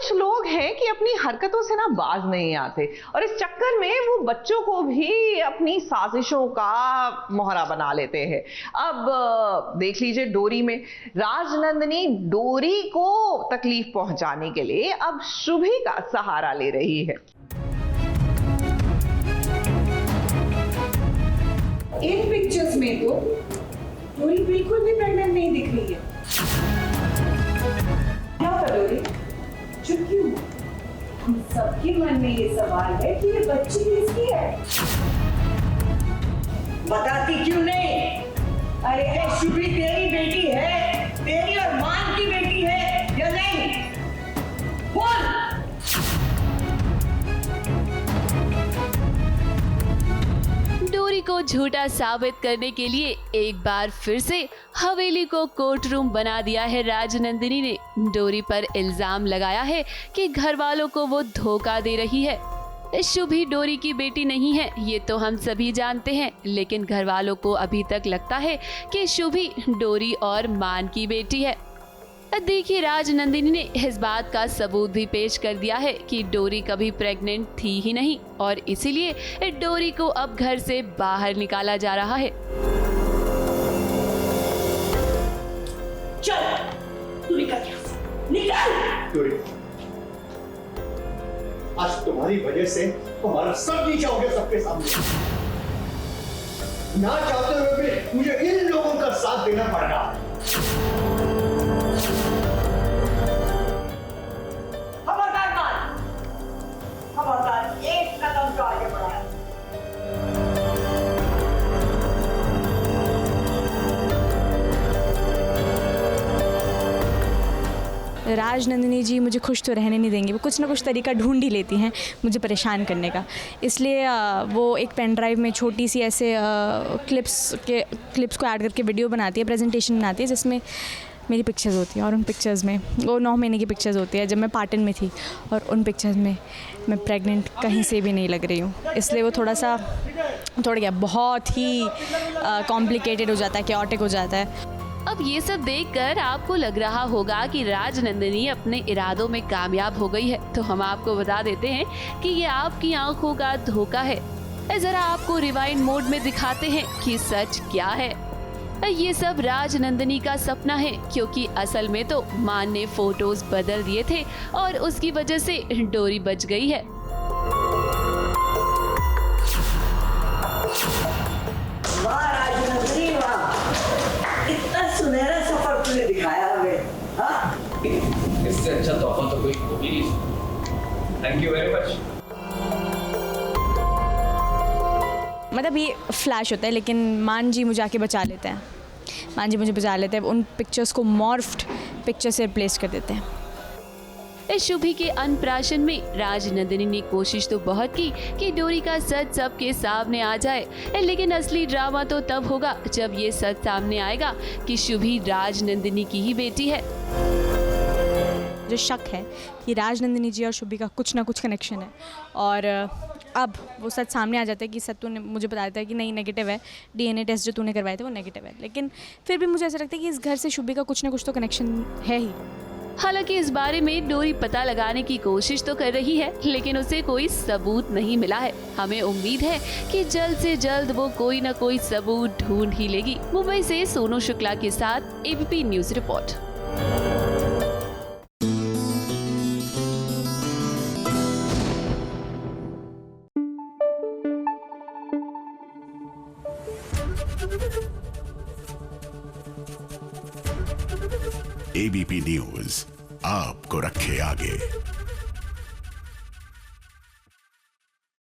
कुछ लोग हैं कि अपनी हरकतों से ना बाज नहीं आते और इस चक्कर में वो बच्चों को भी अपनी साजिशों का मोहरा बना लेते हैं। अब देख लीजिए डोरी में राजनंदिनी डोरी को तकलीफ पहुंचाने के लिए अब शुभी का सहारा ले रही है। इन पिक्चर्स में तो डोरी बिल्कुल भी प्रेग्नेंट नहीं दिख रही है। क्या डोरी चुप क्यों? हम सबके मन में ये सवाल है कि ये बच्ची किसकी है। बताती क्यों नहीं? अरे शुभी तेरी बेटी है, तेरी और मान की बेटी है या नहीं? बोल। डोरी को झूठा साबित करने के लिए एक बार फिर से हवेली को कोर्ट रूम बना दिया है। राजनंदिनी ने डोरी पर इल्जाम लगाया है कि घर वालों को वो धोखा दे रही है। शुभी डोरी की बेटी नहीं है, ये तो हम सभी जानते हैं, लेकिन घर वालों को अभी तक लगता है कि शुभी डोरी और मान की बेटी है। देखिए राजनंदिनी ने इस बात का सबूत भी पेश कर दिया है कि डोरी कभी प्रेग्नेंट थी ही नहीं और इसीलिए डोरी को अब घर से बाहर निकाला जा रहा है। चल तू निकल यहाँ से, निकल। डोरी, आज तुम्हारी वजह से हमारा सब नीचा हो गया सबके सामने। ना चाहते हुए भी मुझे इन लोगों का साथ देना पड़ रहा है। खबरदार एक कदम तो आगे बढ़ाया। राजनंदिनी जी मुझे खुश तो रहने नहीं देंगी, वो कुछ ना कुछ तरीका ढूंढ ही लेती हैं मुझे परेशान करने का। इसलिए वो एक पेन ड्राइव में छोटी सी ऐसे क्लिप्स को ऐड करके वीडियो बनाती है, प्रेजेंटेशन बनाती है जिसमें मेरी पिक्चर्स होती हैं और उन पिक्चर्स में वो 9 महीने की पिक्चर्स होती है जब मैं पाटन में थी और उन पिक्चर्स में मैं प्रेग्नेंट कहीं से भी नहीं लग रही हूँ। इसलिए वो थोड़ा क्या बहुत ही कॉम्प्लिकेटेड हो जाता है, कैओटिक हो जाता है। अब ये सब देखकर आपको लग रहा होगा कि राजनंदिनी अपने इरादों में कामयाब हो गई है, तो हम आपको बता देते हैं कि ये आपकी आंखों का धोखा है। जरा आपको रिवाइंड मोड में दिखाते हैं कि सच क्या है। ये सब राजनंदिनी का सपना है, क्योंकि असल में तो मान ने फोटोज बदल दिए थे और उसकी वजह से डोरी बच गई है। वाह राजनंदिनी वाह, इतना सुनहरा सफर तूने दिखाया हमें। हाँ, इससे अच्छा तोहफा तो कोई हो भी नहीं सकता। Thank you very much. मतलब ये फ्लैश होता है, लेकिन मान जी मुझे आके बचा लेते हैं। मान जी मुझे बचा लेते हैं, उन पिक्चर्स को मॉर्फ्ड पिक्चर से रिप्लेस कर देते हैं। इस शुभी के अन्नप्राशन में राजनंदिनी ने कोशिश तो बहुत की कि डोरी का सच सबके सामने आ जाए, लेकिन असली ड्रामा तो तब होगा जब ये सच सामने आएगा कि शुभी राजनंदिनी की ही बेटी है। जो शक है कि राजनंदिनी जी और शुभी का कुछ ना कुछ कनेक्शन है और अब वो सच सामने आ जाता है कि सच तूने मुझे बता देता है कि नहीं नेगेटिव है, डीएनए टेस्ट जो तूने करवाए थे वो नेगेटिव है, लेकिन फिर भी मुझे ऐसा लगता है कि इस घर से शुभी का कुछ ना कुछ तो कनेक्शन है ही। हालांकि इस बारे में डोरी पता लगाने की कोशिश तो कर रही है, लेकिन उसे कोई सबूत नहीं मिला है। हमें उम्मीद है कि जल्द से जल्द वो कोई न कोई सबूत ढूंढ ही लेगी। मुंबई से सोनू शुक्ला के साथ ABP news report. ABP news आपको रखे आगे।